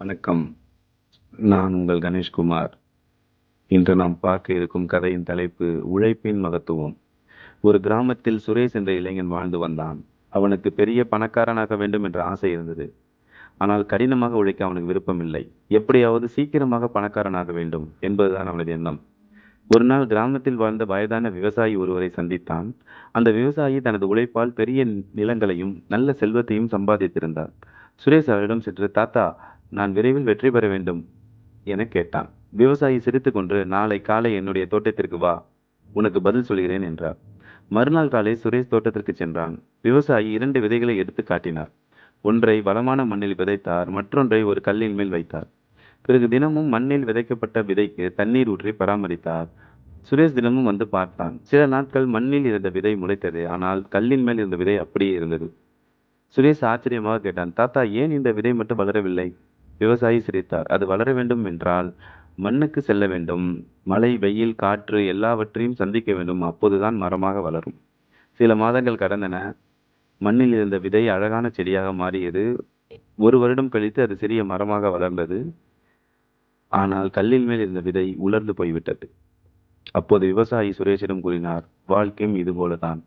வணக்கம். நான் உங்கள் கணேஷ்குமார். இன்று நாம் பார்க்க இருக்கும் கதையின் தலைப்பு உழைப்பின் மகத்துவம். ஒரு கிராமத்தில் சுரேஷ் என்ற இளைஞன் வாழ்ந்து வந்தான். அவனுக்கு பெரிய பணக்காரனாக வேண்டும் என்ற ஆசை இருந்தது. ஆனால் கடினமாக உழைக்க அவனுக்கு விருப்பமில்லை. எப்படியாவது சீக்கிரமாக பணக்காரனாக வேண்டும் என்பதுதான் அவனது எண்ணம். ஒரு நாள் கிராமத்தில் வாழ்ந்த வயதான விவசாயி ஒருவரை சந்தித்தான். அந்த விவசாயி தனது உழைப்பால் பெரிய நிலங்களையும் நல்ல செல்வத்தையும் சம்பாதித்திருந்தார். சுரேஷ் அவரிடம் சென்று, தாத்தா, நான் விரைவில் வெற்றி பெற வேண்டும் என கேட்டான். விவசாயி சிரித்துக்கொண்டு, நாளை காலை என்னுடைய தோட்டத்திற்கு வா, உனக்கு பதில் சொல்கிறேன் என்றார். மறுநாள் காலை சுரேஷ் தோட்டத்திற்கு சென்றான். விவசாயி 2 விதைகளை எடுத்து காட்டினார். ஒன்றை வளமான மண்ணில் விதைத்தார், மற்றொன்றை ஒரு கல்லின் மேல் வைத்தார். பிறகு தினமும் மண்ணில் விதைக்கப்பட்ட விதைக்கு தண்ணீர் ஊற்றி பராமரித்தார். சுரேஷ் தினமும் வந்து பார்த்தான். சில நாட்கள் மண்ணில் இருந்த விதை முளைத்தது, ஆனால் கல்லின் மேல் இருந்த விதை அப்படியே இருந்தது. சுரேஷ் ஆச்சரியமாக கேட்டான், தாத்தா, ஏன் இந்த விதை மட்டும் வளரவில்லை? விவசாயி சிரித்தார். அது வளர வேண்டும் என்றால் மண்ணுக்கு செல்ல வேண்டும். மழை, வெயில், காற்று எல்லாவற்றையும் சந்திக்க வேண்டும். அப்போதுதான் மரமாக வளரும். சில மாதங்கள் கடந்தன. மண்ணில் இருந்த விதை அழகான செடியாக மாறியது. 1 வருடம் கழித்து அது சிறிய மரமாக வளர்ந்தது. ஆனால் கல்லின் மேல் இருந்த விதை உலர்ந்து போய்விட்டது. அப்போது விவசாயி சுரேஷிடம் கூறினார், வாழ்க்கையும் இதுபோலதான்.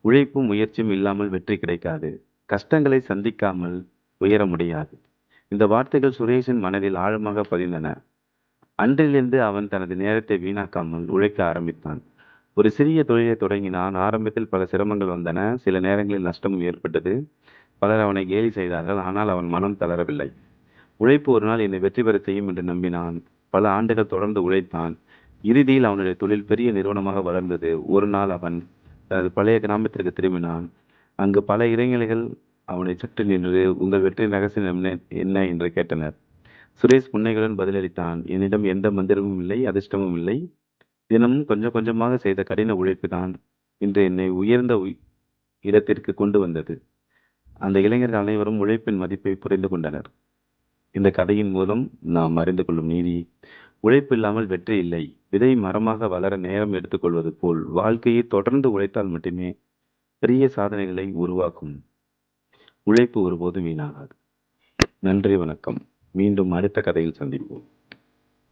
உழைப்பும் முயற்சியும் இல்லாமல் வெற்றி கிடைக்காது. கஷ்டங்களை சந்திக்காமல் உயர முடியாது. இந்த வார்த்தைகள் சுரேஷின் மனதில் ஆழமாக பதிந்தன. அன்றிலிருந்து அவன் தனது நேரத்தை வீணாக்காமல் உழைக்க ஆரம்பித்தான். ஒரு சிறிய தொழிலை தொடங்கினான். ஆரம்பத்தில் பல சிரமங்கள் வந்தன. சில நேரங்களில் நஷ்டமும் ஏற்பட்டது. பலர் அவனை கேலி செய்தார்கள். ஆனால் அவன் மனம் தளரவில்லை. உழைப்பு ஒரு நாள் என்னை வெற்றி பெறச் செய்யும் என்று நம்பினான். பல ஆண்டுகள் தொடர்ந்து உழைத்தான். இறுதியில் அவனுடைய தொழில் பெரிய நிறுவனமாக வளர்ந்தது. ஒரு நாள் அவன் தனது பழைய கிராமத்திற்கு திரும்பினான். அங்கு பல இளைஞர்கள் அவனை சுற்றி நின்று, உங்கள் வெற்றி ரகசியம் என்ன என்று கேட்டனர். சுரேஷ் புன்னகையுடன் பதிலளித்தான், என்னிடம் எந்த மந்திரமும் இல்லை, அதிர்ஷ்டமும் இல்லை. தினமும் கொஞ்சம் கொஞ்சமாக செய்த கடின உழைப்பு தான் இன்று என்னை உயர்ந்த இடத்திற்கு கொண்டு வந்தது. அந்த இளைஞர்கள் அனைவரும் உழைப்பின் மதிப்பை புரிந்து கொண்டனர். இந்த கதையின் மூலம் நாம் அறிந்து கொள்ளும் நீதி, உழைப்பு இல்லாமல் வெற்றி இல்லை. விதை மரமாக வளர நேரம் எடுத்துக்கொள்வது போல் வாழ்க்கையை தொடர்ந்து உழைத்தால் மட்டுமே பெரிய சாதனைகளை உருவாக்கும். உழைப்பு ஒருபோதும் வீணாகாது. நன்றி, வணக்கம். மீண்டும் அடுத்த கதையில் சந்திப்போம்.